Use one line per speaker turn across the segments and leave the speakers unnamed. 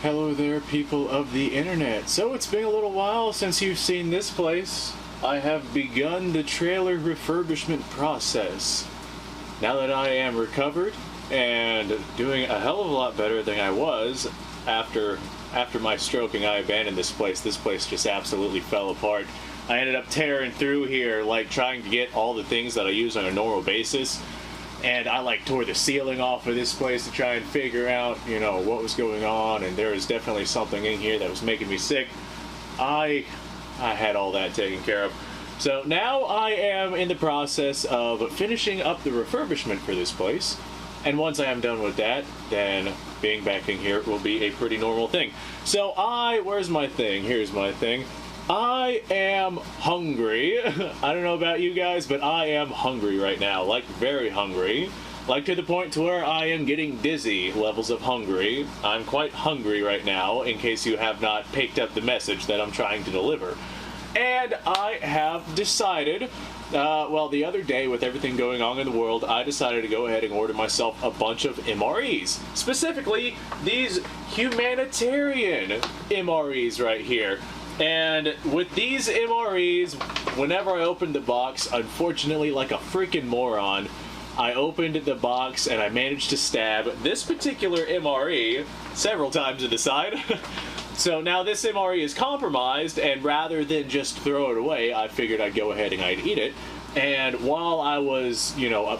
Hello there, people of the internet. So it's been a little while since you've seen this place. I have begun the trailer refurbishment process. Now that I am recovered and doing a hell of a lot better than I was after my stroking, I abandoned this place. This place just absolutely fell apart. I ended up tearing through here, like trying to get all the things that I use on a normal basis. And I tore the ceiling off of this place to try and figure out, what was going on. And there was definitely something in here that was making me sick. I had all that taken care of. So now I am in the process of finishing up the refurbishment for this place. And once I am done with that, then being back in here will be a pretty normal thing. So where's my thing? Here's my thing. I am hungry. I don't know about you guys, but I am hungry right now. Very hungry. To the point to where I am getting dizzy levels of hungry. I'm quite hungry right now, in case you have not picked up the message that I'm trying to deliver. And I have decided, the other day with everything going on in the world, I decided to go ahead and order myself a bunch of MREs. Specifically, these Humanitarian MREs right here. And with these MREs, whenever I opened the box, unfortunately, like a freaking moron, I opened the box and I managed to stab this particular MRE several times in the side. So now this MRE is compromised, and rather than just throw it away, I figured I'd go ahead and I'd eat it. And while I was,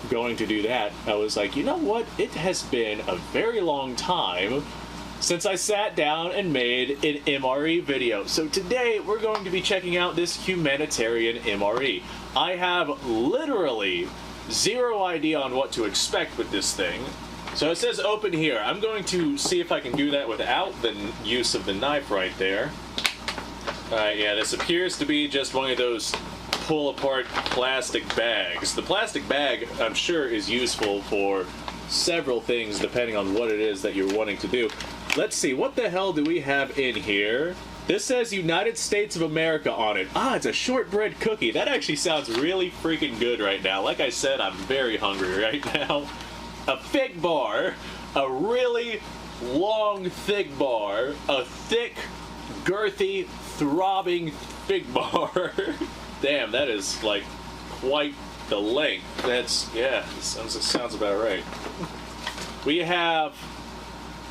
going to do that, I was like, you know what? It has been a very long time since I sat down and made an MRE video. So today we're going to be checking out this Humanitarian MRE. I have literally zero idea on what to expect with this thing. So it says open here. I'm going to see if I can do that without the use of the knife right there. Alright, yeah, this appears to be just one of those pull apart plastic bags. The plastic bag, I'm sure, is useful for several things depending on what it is that you're wanting to do. Let's see, what the hell do we have in here? This says United States of America on it. It's a shortbread cookie. That actually sounds really freaking good right now. Like I said, I'm very hungry right now. A fig bar. A really long, thick bar. A thick, girthy, throbbing fig bar. Damn, that is, quite the length. Yeah, sounds about right. We have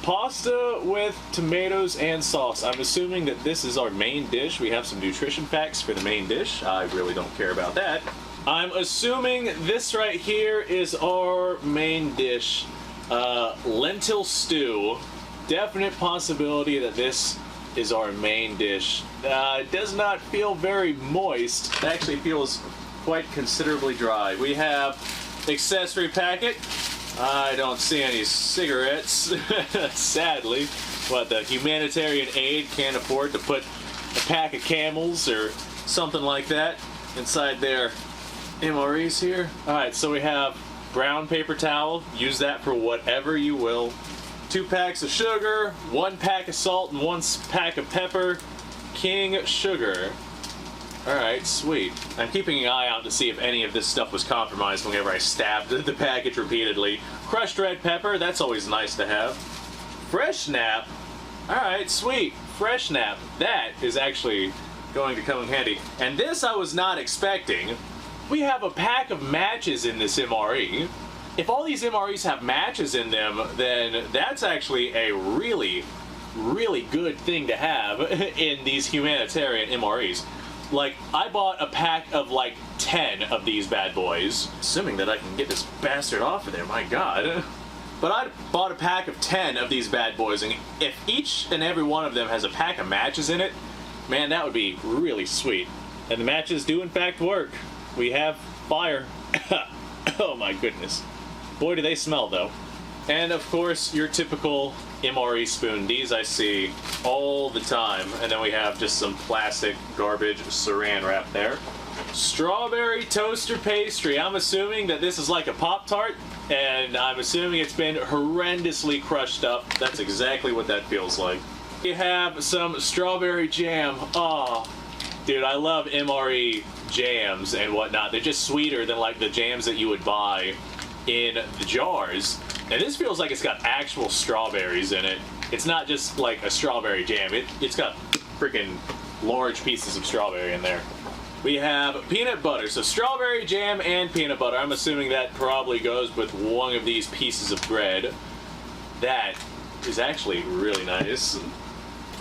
pasta with tomatoes and sauce. I'm assuming that this is our main dish. We have some nutrition facts for the main dish. I really don't care about that. I'm assuming this right here is our main dish. Lentil stew. Definite possibility that this is our main dish. It does not feel very moist. It actually feels quite considerably dry. We have accessory packet. I don't see any cigarettes, sadly. The humanitarian aid can't afford to put a pack of Camels or something like that inside their MREs here. Alright, so we have brown paper towel. Use that for whatever you will. 2 packs of sugar, 1 pack of salt, and 1 pack of pepper. King sugar. Alright, sweet. I'm keeping an eye out to see if any of this stuff was compromised whenever I stabbed the package repeatedly. Crushed red pepper, that's always nice to have. Fresh snap. Alright, sweet. Fresh snap. That is actually going to come in handy. And this I was not expecting. We have a pack of matches in this MRE. If all these MREs have matches in them, then that's actually a really, really good thing to have in these Humanitarian MREs. I bought a pack of 10 of these bad boys, assuming that I can get this bastard off of there, my god. But I bought a pack of 10 of these bad boys, and if each and every one of them has a pack of matches in it, man, that would be really sweet. And the matches do in fact work. We have fire. Oh my goodness. Boy, do they smell though. And of course, your typical MRE spoon. These I see all the time. And then we have just some plastic garbage saran wrap there. Strawberry toaster pastry. I'm assuming that this is like a Pop-Tart, and I'm assuming it's been horrendously crushed up. That's exactly what that feels like. We have some strawberry jam. Oh, dude, I love MRE jams and whatnot. They're just sweeter than the jams that you would buy in the jars. And this feels like it's got actual strawberries in it. It's not just like a strawberry jam. It's got freaking large pieces of strawberry in there. We have peanut butter. So strawberry jam and peanut butter. I'm assuming that probably goes with one of these pieces of bread. That is actually really nice.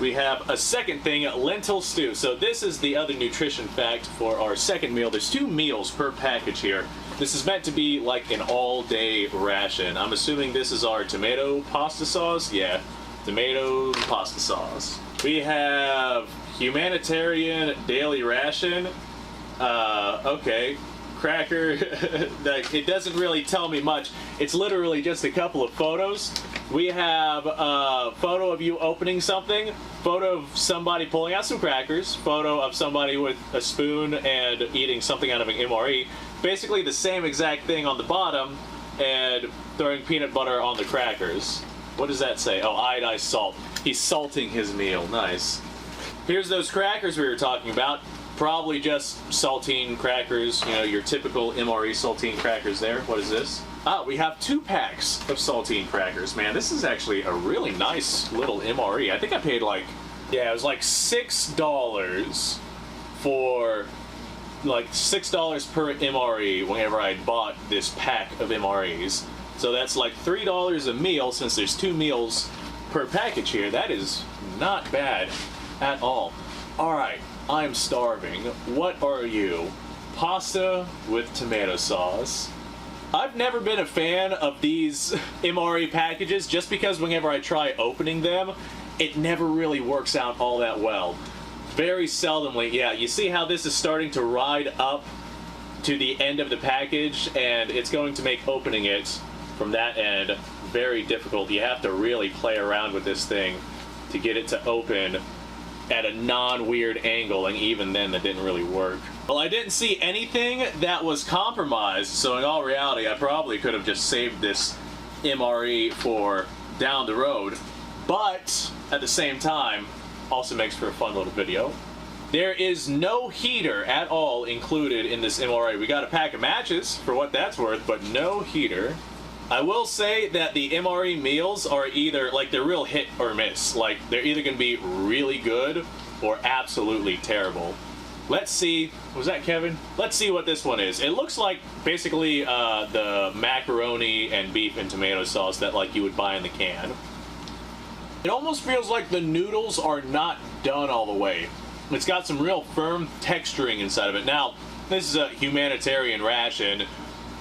We have a second thing, lentil stew. So this is the other nutrition fact for our second meal. There's 2 meals per package here. This is meant to be like an all-day ration. I'm assuming this is our tomato pasta sauce. Yeah, tomato pasta sauce. We have Humanitarian daily ration. Okay. Cracker. It doesn't really tell me much. It's literally just a couple of photos. We have a photo of you opening something, photo of somebody pulling out some crackers, photo of somebody with a spoon and eating something out of an MRE. Basically the same exact thing on the bottom, and throwing peanut butter on the crackers. What does that say? Oh, iodized salt. He's salting his meal. Nice. Here's those crackers we were talking about. Probably just saltine crackers, you know, your typical MRE saltine crackers there. What is this? Ah, we have 2 packs of saltine crackers. Man, this is actually a really nice little MRE. I think I paid like, yeah, it was like $6 for, like $6 per MRE whenever I bought this pack of MREs. So that's like $3 a meal since there's 2 meals per package here. That is not bad at all. All right. I'm starving. What are you? Pasta with tomato sauce. I've never been a fan of these MRE packages just because whenever I try opening them, it never really works out all that well. Very seldomly, yeah, you see how this is starting to ride up to the end of the package, and it's going to make opening it from that end very difficult. You have to really play around with this thing to get it to open at a non-weird angle, and even then that didn't really work. Well, I didn't see anything that was compromised, so in all reality I probably could have just saved this MRE for down the road, but at the same time also makes for a fun little video. There is no heater at all included in this MRE. We got a pack of matches for what that's worth, but no heater. I will say that the MRE meals are either, like, they're real hit or miss. Like, they're either going to be really good or absolutely terrible. Let's see. Was that Kevin? Let's see what this one is. It looks like basically the macaroni and beef and tomato sauce that, like, you would buy in the can. It almost feels like the noodles are not done all the way. It's got some real firm texturing inside of it. Now, this is a humanitarian ration.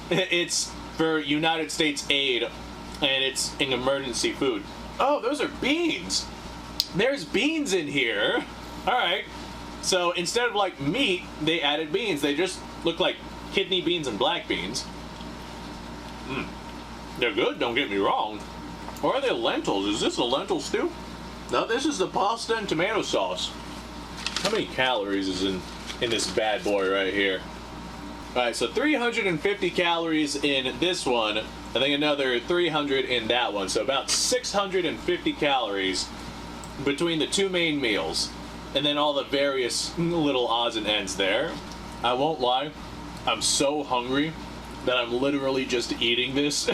It's for United States aid, and it's an emergency food. Oh, those are beans. There's beans in here. All right. So instead of like meat, they added beans. They just look like kidney beans and black beans. They're good, don't get me wrong. Or are they lentils? Is this a lentil stew? No, this is the pasta and tomato sauce. How many calories is in this bad boy right here? Alright, so 350 calories in this one. I think another 300 in that one. So about 650 calories between the 2 main meals. And then all the various little odds and ends there. I won't lie, I'm so hungry that I'm literally just eating this.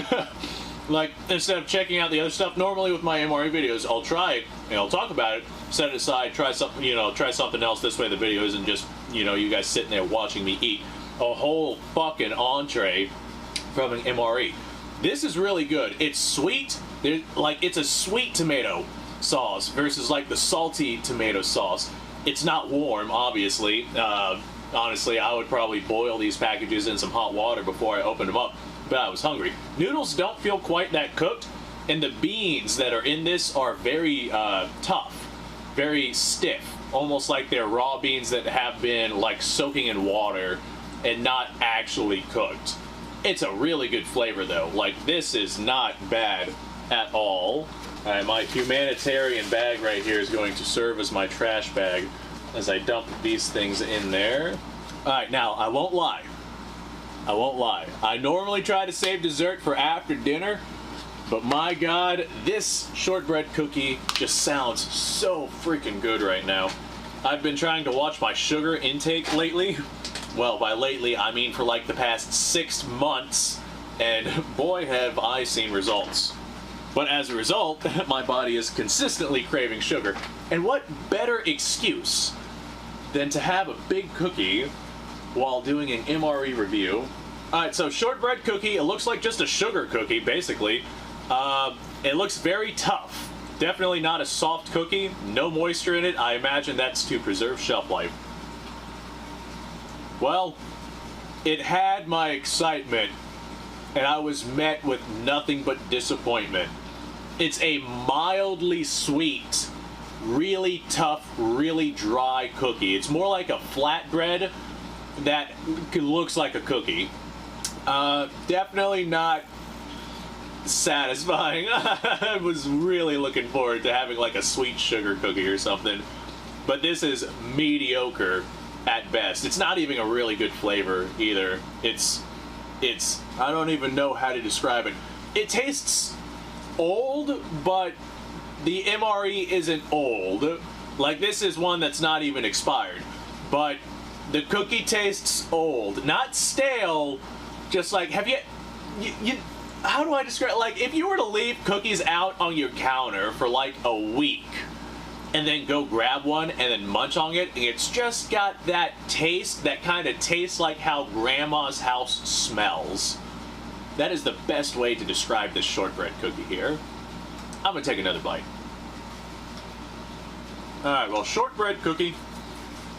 Like, instead of checking out the other stuff, normally with my MRE videos, I'll try it, and I'll talk about it, set it aside, try something, try something else. This way the video isn't just, you guys sitting there watching me eat a whole fucking entree from an MRE. This is really good. It's sweet. It's a sweet tomato sauce versus like the salty tomato sauce. It's not warm, obviously. Honestly, I would probably boil these packages in some hot water before I opened them up, but I was hungry. Noodles don't feel quite that cooked, and the beans that are in this are very tough, very stiff, almost like they're raw beans that have been like soaking in water and not actually cooked. It's a really good flavor though. Like, this is not bad at all. Alright, my humanitarian bag right here is going to serve as my trash bag as I dump these things in there. Alright, now, I won't lie. I normally try to save dessert for after dinner, but my god, this shortbread cookie just sounds so freaking good right now. I've been trying to watch my sugar intake lately. Well, by lately, I mean for like the past 6 months, and boy have I seen results. But as a result, my body is consistently craving sugar. And what better excuse than to have a big cookie while doing an MRE review. Alright, so shortbread cookie, it looks like just a sugar cookie, basically. It looks very tough. Definitely not a soft cookie, no moisture in it. I imagine that's to preserve shelf life. Well, it had my excitement, and I was met with nothing but disappointment. It's a mildly sweet, really tough, really dry cookie. It's more like a flatbread that looks like a cookie. Definitely not satisfying. I was really looking forward to having like a sweet sugar cookie or something. But this is mediocre at best. It's not even a really good flavor either. It's I don't even know how to describe it. It tastes old, but the MRE isn't old. Like, this is one that's not even expired. But the cookie tastes old. Not stale, just like, have you how do I describe, like, if you were to leave cookies out on your counter for like a week, and then go grab one and then munch on it, and it's just got that taste that kind of tastes like how grandma's house smells. That is the best way to describe this shortbread cookie here. I'm gonna take another bite. Alright, well, shortbread cookie,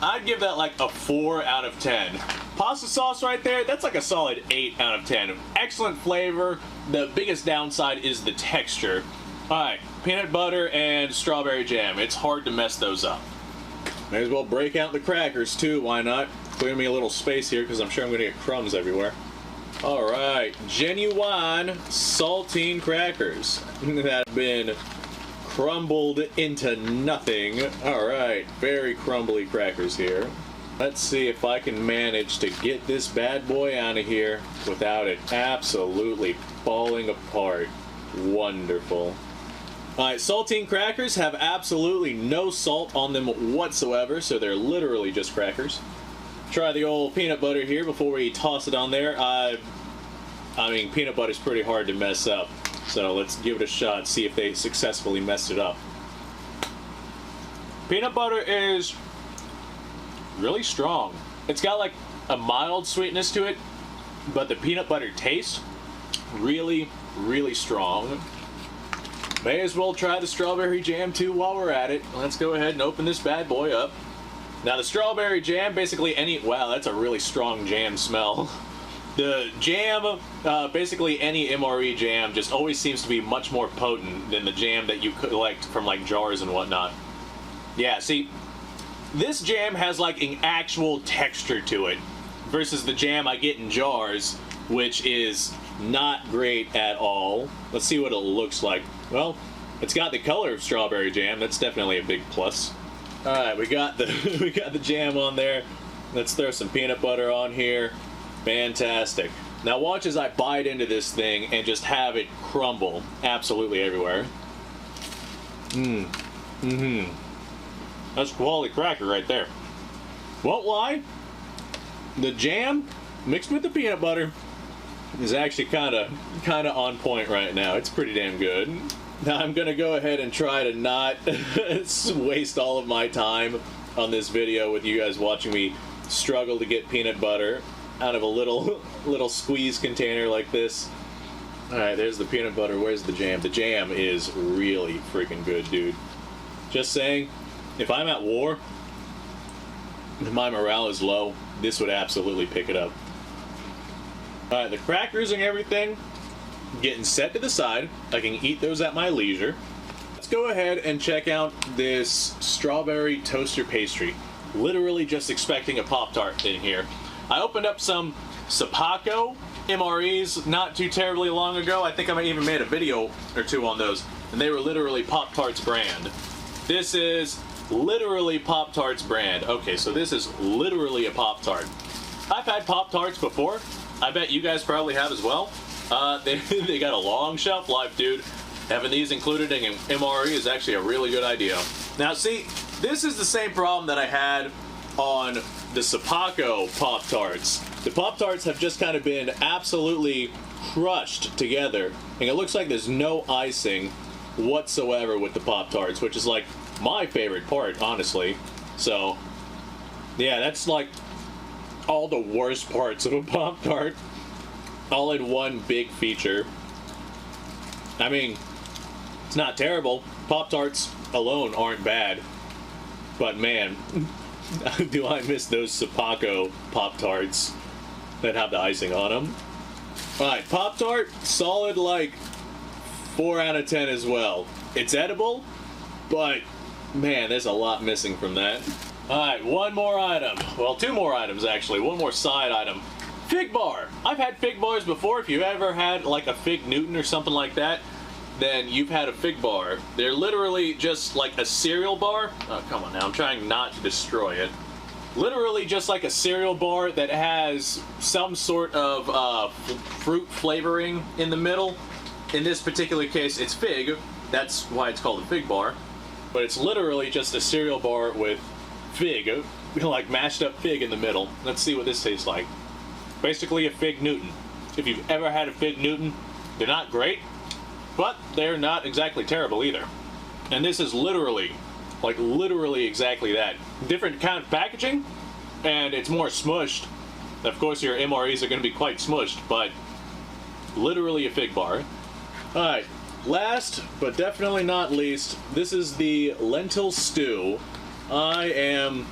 I'd give that like a 4 out of 10. Pasta sauce right there, that's like a solid 8 out of 10. Excellent flavor. The biggest downside is the texture. Alright, peanut butter and strawberry jam. It's hard to mess those up. May as well break out the crackers too, why not? Clear me a little space here because I'm sure I'm going to get crumbs everywhere. Alright, genuine saltine crackers that have been crumbled into nothing. Alright, very crumbly crackers here. Let's see if I can manage to get this bad boy out of here without it absolutely falling apart. Wonderful. Alright, saltine crackers have absolutely no salt on them whatsoever, so they're literally just crackers. Try the old peanut butter here before we toss it on there. I mean, peanut butter's pretty hard to mess up, so let's give it a shot, see if they successfully messed it up. Peanut butter is really strong. It's got like a mild sweetness to it, but the peanut butter taste really, really strong. May as well try the strawberry jam too while we're at it. Let's go ahead and open this bad boy up. Now the strawberry jam, basically any, wow, that's a really strong jam smell. The jam, basically any MRE jam just always seems to be much more potent than the jam that you collect from like jars and whatnot. Yeah, see, this jam has like an actual texture to it versus the jam I get in jars, which is not great at all. Let's see what it looks like. Well, it's got the color of strawberry jam. That's definitely a big plus. Alright, we got the we got the jam on there. Let's throw some peanut butter on here. Fantastic. Now watch as I bite into this thing and just have it crumble absolutely everywhere. That's quality cracker right there. Won't lie, the jam mixed with the peanut butter is actually kind of on point right now. It's pretty damn good. Now I'm gonna go ahead and try to not waste all of my time on this video with you guys watching me struggle to get peanut butter out of a little squeeze container like this. Alright, there's the peanut butter. Where's the jam? The jam is really freaking good, dude. Just saying, if I'm at war, if my morale is low, this would absolutely pick it up. Alright, the crackers and everything getting set to the side. I can eat those at my leisure. Let's go ahead and check out this strawberry toaster pastry. Literally just expecting a Pop-Tart in here. I opened up some Sapaco MREs not too terribly long ago. I think I even made a video or two on those, and they were literally Pop-Tart's brand. This is literally Pop-Tart's brand. Okay, so this is literally a Pop-Tart. I've had Pop-Tarts before. I bet you guys probably have as well. They got a long shelf life, dude. Having these included in an MRE is actually a really good idea. Now, see, this is the same problem that I had on the Sapaco Pop-Tarts. The Pop-Tarts have just kind of been absolutely crushed together And it looks like there's no icing whatsoever with the Pop-Tarts, which is like my favorite part, honestly. So, yeah, that's like all the worst parts of a Pop-Tart all in one big feature. I mean, it's not terrible. Pop-Tarts alone aren't bad. But man, do I miss those Sapaco Pop-Tarts that have the icing on them. Alright, Pop-Tart, solid like 4 out of 10 as well. It's edible, but man, there's a lot missing from that. Alright, one more item. Well, 2 more items actually. One more side item. Fig bar. I've had fig bars before. If you've ever had like a Fig Newton or something like that, then you've had a fig bar. They're literally just like a cereal bar. Oh, come on now. I'm trying not to destroy it. Literally just like a cereal bar that has some sort of fruit flavoring in the middle. In this particular case, it's fig. That's why it's called a fig bar. But it's literally just a cereal bar with fig, like mashed up fig in the middle. Let's see what this tastes like. Basically a Fig Newton. If you've ever had a Fig Newton, they're not great, but they're not exactly terrible either. And this is literally, like literally exactly that. Different kind of packaging, and it's more smushed. Of course your MREs are going to be quite smushed, but literally a fig bar. Alright, last but definitely not least, this is the lentil stew. I am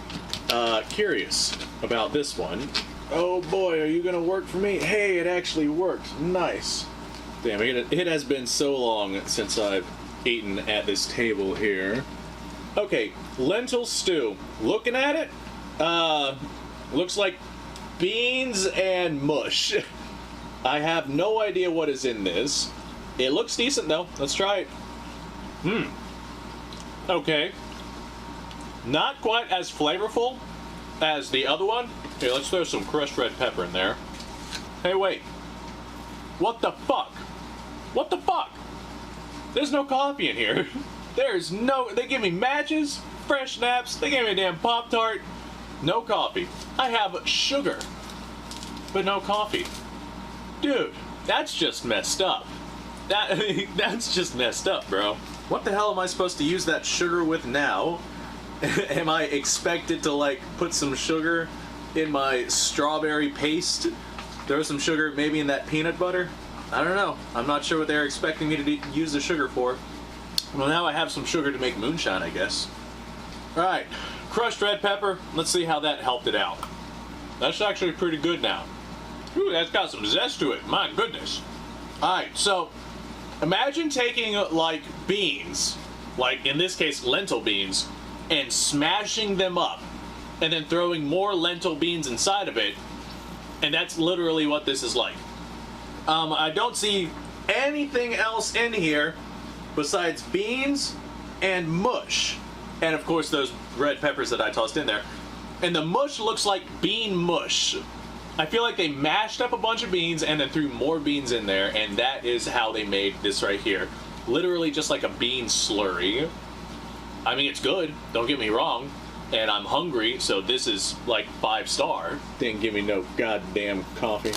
curious about this one. Oh boy, are you gonna work for me? Hey, it actually worked. Nice. Damn, it has been so long since I've eaten at this table here. Okay, lentil stew. Looking at it, looks like beans and mush. I have no idea what is in this. It looks decent though. Let's try it. Okay. Not quite as flavorful as the other one. Here, let's throw some crushed red pepper in there. Hey, wait. What the fuck? What the fuck? There's no coffee in here. There's no... They give me matches, fresh snaps, they gave me a damn Pop-Tart. No coffee. I have sugar, but no coffee. Dude, that's just messed up. That's just messed up, bro. What the hell am I supposed to use that sugar with now? Am I expected to, like, put some sugar in my strawberry paste? Throw some sugar maybe in that peanut butter? I don't know. I'm not sure what they're expecting me to use the sugar for. Well, now I have some sugar to make moonshine, I guess. Alright, crushed red pepper. Let's see how that helped it out. That's actually pretty good now. Ooh, that's got some zest to it. My goodness. Alright, so imagine taking, like, beans, like in this case lentil beans, and smashing them up, and then throwing more lentil beans inside of it, and that's literally what this is like. I don't see anything else in here besides beans and mush, and of course those red peppers that I tossed in there. And the mush looks like bean mush. I feel like they mashed up a bunch of beans and then threw more beans in there, and that is how they made this right here. Literally just like a bean slurry. I mean, it's good, don't get me wrong, and I'm hungry, so this is like 5-star. Didn't give me no goddamn coffee,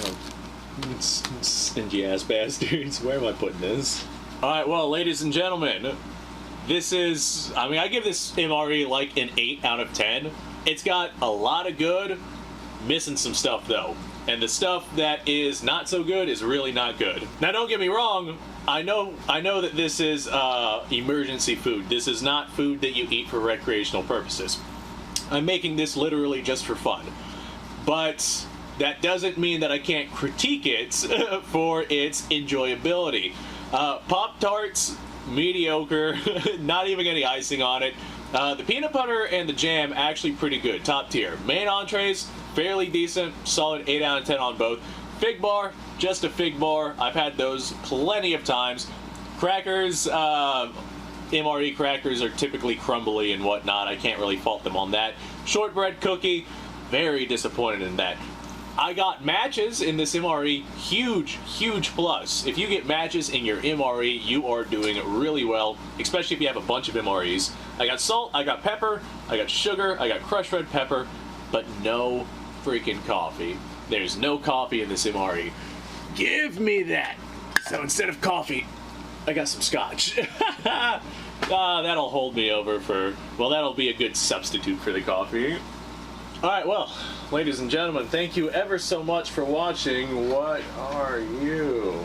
stingy ass bastards. Where am I putting this? Alright, well, ladies and gentlemen, this is, I mean, I give this MRE like an 8 out of 10. It's got a lot of good, missing some stuff though. And the stuff that is not so good is really not good. Now don't get me wrong, I know that this is emergency food. This is not food that you eat for recreational purposes. I'm making this literally just for fun. But that doesn't mean that I can't critique it for its enjoyability. Pop-Tarts, mediocre, not even any icing on it. The peanut butter and the jam actually pretty good, top tier. Main entrees, fairly decent, solid 8 out of 10 on both. Fig bar, just a fig bar. I've had those plenty of times. Crackers, MRE crackers are typically crumbly and whatnot. I can't really fault them on that. Shortbread cookie, very disappointed in that. I got matches in this MRE, huge, huge plus. If you get matches in your MRE, you are doing really well, especially if you have a bunch of MREs. I got salt, I got pepper, I got sugar, I got crushed red pepper, but no freaking coffee. There's no coffee in this MRE. Give me that So instead of coffee, I got some scotch. That'll hold me over for, well, that'll be a good substitute for the coffee. Alright, well, ladies and gentlemen, thank you ever so much for watching. What are you?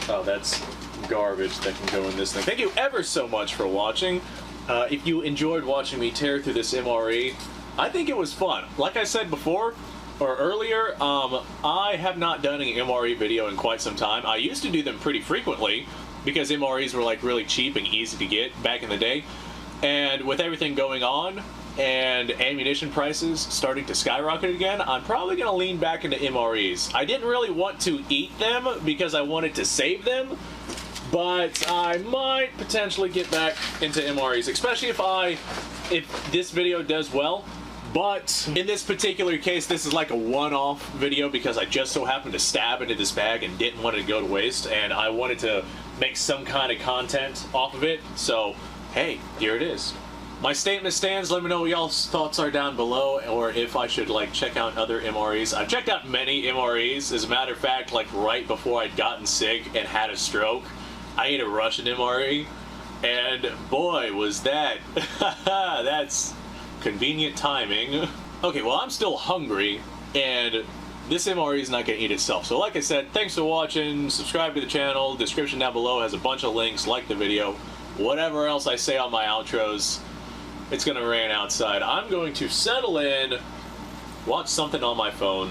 Oh, that's garbage that can go in this thing. Thank you ever so much for watching. If you enjoyed watching me tear through this MRE, I think it was fun. Like I said before, or earlier, I have not done an MRE video in quite some time. I used to do them pretty frequently because MREs were like really cheap and easy to get back in the day. And with everything going on and ammunition prices starting to skyrocket again, I'm probably going to lean back into MREs. I didn't really want to eat them because I wanted to save them, but I might potentially get back into MREs, especially if this video does well. But in this particular case, this is like a one-off video because I just so happened to stab into this bag and didn't want it to go to waste, and I wanted to make some kind of content off of it. So, hey, here it is. My statement stands. Let me know what y'all's thoughts are down below, or if I should like check out other MREs. I've checked out many MREs. As a matter of fact, like right before I'd gotten sick and had a stroke, I ate a Russian MRE, and boy, was that that's convenient timing. Okay, well, I'm still hungry, and this MRE is not going to eat itself. So like I said, thanks for watching. Subscribe to the channel. Description down below has a bunch of links. Like the video. Whatever else I say on my outros, it's going to rain outside. I'm going to settle in, watch something on my phone,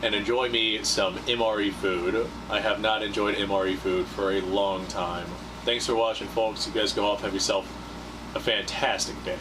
and enjoy me some MRE food. I have not enjoyed MRE food for a long time. Thanks for watching, folks. You guys go off, have yourself a fantastic day.